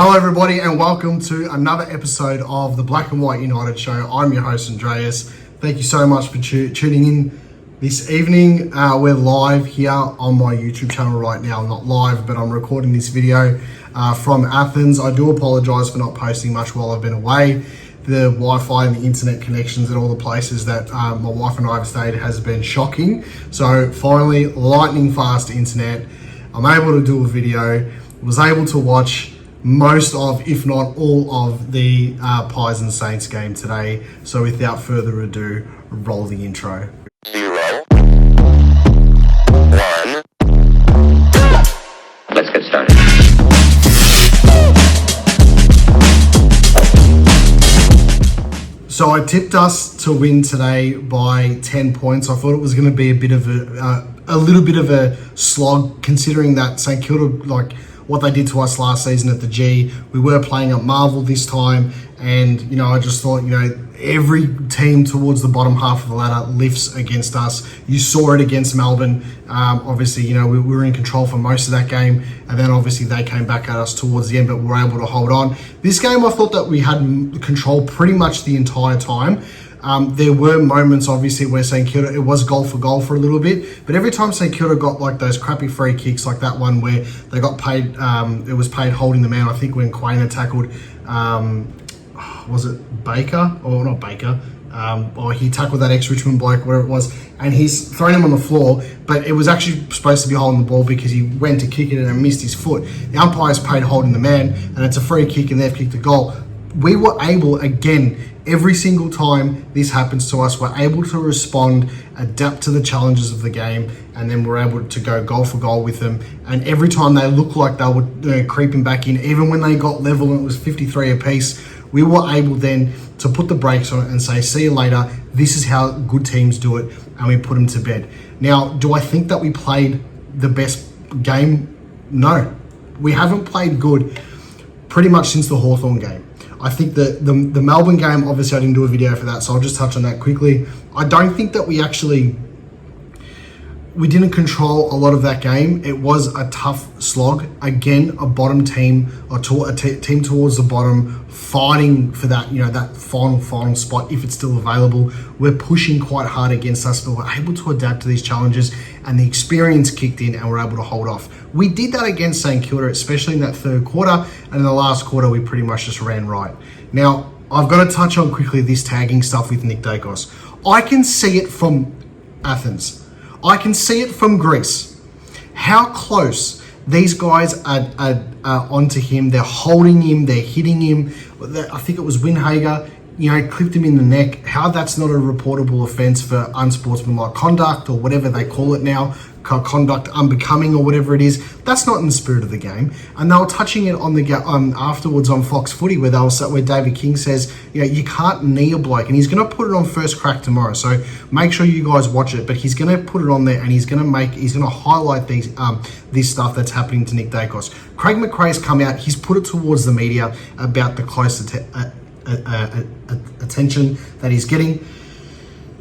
Hello everybody and welcome to another episode of the Black and White United Show. I'm your host Andreas. Thank you so much for tuning in this evening. We're live here on my YouTube channel right now. I'm not live, but I'm recording this video from Athens. I do apologise for not posting much while I've been away. The Wi-Fi and the internet connections at all the places that my wife and I have stayed has been shocking. So finally, lightning fast internet. I'm able to do a video. Was able to watch most of, if not all of, the Pies and Saints game today. So without further ado, roll the intro. 0, 1. Let's get started. So I tipped us to win today by 10 points. I thought it was going to be a bit of a little bit of a slog, considering that St Kilda, like what they did to us last season at the G. We were playing at Marvel this time, and I just thought, every team towards the bottom half of the ladder lifts against us. You saw it against Melbourne. Obviously, we were in control for most of that game, and then obviously they came back at us towards the end, but we were able to hold on. This game, I thought that we had control pretty much the entire time. There were moments, obviously, where St Kilda, it was goal for a little bit, but every time St Kilda got like those crappy free kicks, like that one where they got paid, it was paid holding the man, I think when Quainer tackled, was it Baker? Or not Baker, or he tackled that ex-Richmond bloke, whatever it was, and he's thrown him on the floor, but it was actually supposed to be holding the ball because he went to kick it and missed his foot. The umpire's paid holding the man, and it's a free kick and they've kicked a goal. We were able, again, every single time this happens to us, we're able to respond, adapt to the challenges of the game, and then we're able to go goal for goal with them. And every time they looked like they were creeping back in, even when they got level and it was 53 apiece, we were able then to put the brakes on it and say, see you later, this is how good teams do it, and we put them to bed. Now, do I think that we played the best game? No. We haven't played good pretty much since the Hawthorn game. I think that the Melbourne game, obviously I didn't do a video for that, so I'll just touch on that quickly. I don't think that we didn't control a lot of that game. It was a tough slog. Again, a bottom team, or a team towards the bottom, fighting for that, that final spot if it's still available. We're pushing quite hard against us, but we're able to adapt to these challenges, and the experience kicked in and we're able to hold off. We did that against St Kilda, especially in that third quarter, and in the last quarter we pretty much just ran right. Now, I've got to touch on quickly this tagging stuff with Nick Daicos. I can see it from Athens. I can see it from Greece. How close these guys are onto him. They're holding him, they're hitting him. I think it was Winhager, clipped him in the neck. How that's not a reportable offence for unsportsmanlike conduct, or whatever they call it now, conduct unbecoming, or whatever it is. That's not in the spirit of the game. And they were touching it on the afterwards on Fox Footy, where David King says, you can't knee a bloke, and he's going to put it on First Crack tomorrow. So make sure you guys watch it. But he's going to put it on there, and he's going to highlight this stuff that's happening to Nick Daicos. Craig McRae's come out. He's put it towards the media about the close attention that he's getting.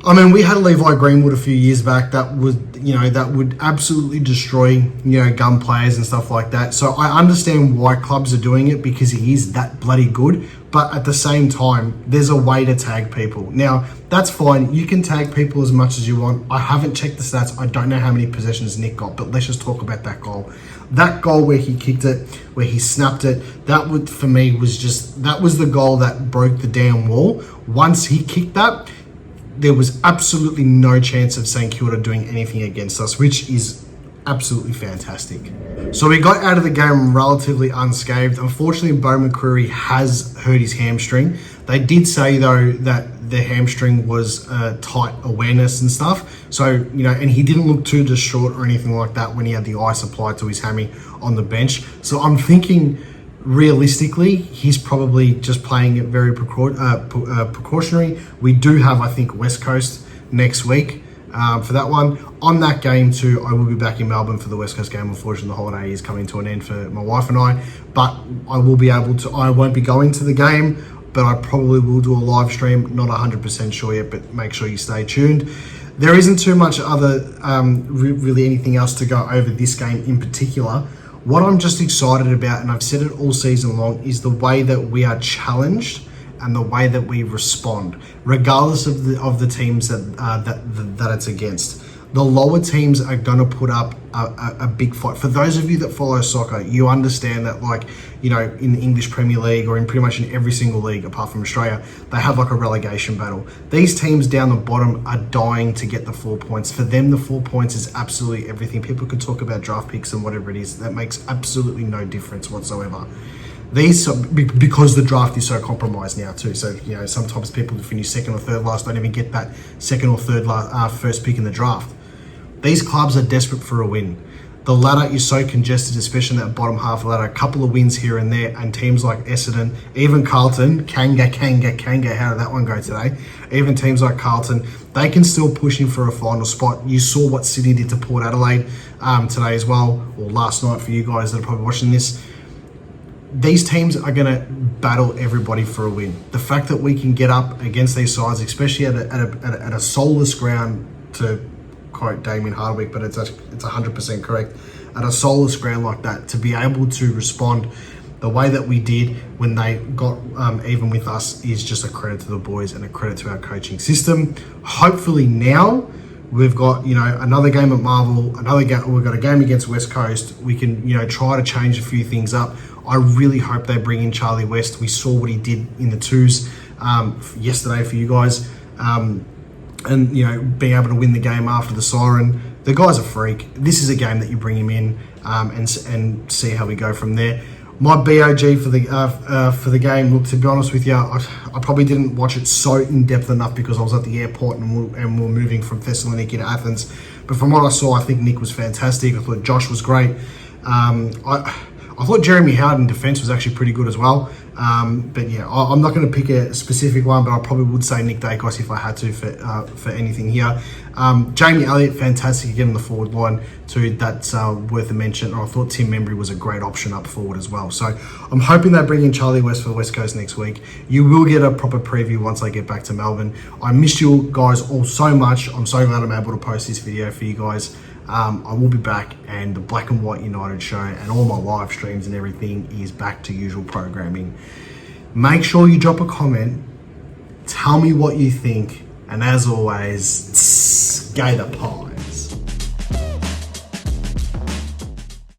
I mean, we had Levi Greenwood a few years back that would absolutely destroy, gun players and stuff like that. So I understand why clubs are doing it, because he is that bloody good. But at the same time, there's a way to tag people. Now, that's fine. You can tag people as much as you want. I haven't checked the stats. I don't know how many possessions Nick got, but let's just talk about that goal. That goal where he kicked it, where he snapped it, for me, that was the goal that broke the damn wall. Once he kicked that, there was absolutely no chance of St Kilda doing anything against us, which is absolutely fantastic. So we got out of the game relatively unscathed. Unfortunately, Beau McCreary has hurt his hamstring. They did say, though, that the hamstring was tight awareness and stuff. So, and he didn't look too distraught or anything like that when he had the ice applied to his hammy on the bench. So I'm thinking, realistically, he's probably just playing it very precautionary. We do have, I think, West Coast next week for that one. On that game too, I will be back in Melbourne for the West Coast game. Unfortunately, the holiday is coming to an end for my wife and I, but I won't be going to the game, but I probably will do a live stream. Not 100% sure yet, but make sure you stay tuned. There isn't too much other, really anything else to go over this game in particular. What I'm just excited about, and I've said it all season long, is the way that we are challenged and the way that we respond, regardless of the teams that it's against. The lower teams are going to put up a big fight. For those of you that follow soccer, you understand that, like, you know, in the English Premier League or in pretty much in every single league apart from Australia, they have like a relegation battle. These teams down the bottom are dying to get the 4 points. For them, the 4 points is absolutely everything. People could talk about draft picks and whatever it is. That makes absolutely no difference whatsoever. Because the draft is so compromised now too. So, you know, sometimes people who finish second or third last don't even get that second or third first pick in the draft. These clubs are desperate for a win. The ladder is so congested, especially in that bottom half of the ladder. A couple of wins here and there, and teams like Essendon, even Carlton, Kanga, how did that one go today? Even teams like Carlton, they can still push in for a final spot. You saw what Sydney did to Port Adelaide today as well, or last night for you guys that are probably watching this. These teams are going to battle everybody for a win. The fact that we can get up against these sides, especially at a soulless ground, to quote Damien Hardwick, but it's 100% correct, at a soulless ground like that, to be able to respond the way that we did when they got even with us is just a credit to the boys and a credit to our coaching system. Hopefully now we've got, you know, another game at Marvel, we've got a game against West Coast. We can, you know, try to change a few things up. I really hope they bring in Charlie West. We saw what he did in the twos yesterday for you guys. And, you know, being able to win the game after the siren. The guy's a freak. This is a game that you bring him in and see how we go from there. My BOG for the game, look, to be honest with you, I probably didn't watch it so in depth enough because I was at the airport and we're moving from Thessaloniki to Athens. But from what I saw, I think Nick was fantastic. I thought Josh was great. I thought Jeremy Howard in defence was actually pretty good as well. But yeah, I'm not going to pick a specific one, but I probably would say Nick Daicos if I had to for anything here. Jamie Elliott, fantastic again on the forward line too. That's worth a mention. And I thought Tim Membry was a great option up forward as well. So I'm hoping they bring in Charlie West for the West Coast next week. You will get a proper preview once I get back to Melbourne. I missed you guys all so much. I'm so glad I'm able to post this video for you guys. I will be back, and the Black and White United show and all my live streams and everything is back to usual programming. Make sure you drop a comment, tell me what you think, and as always, Gator Pie.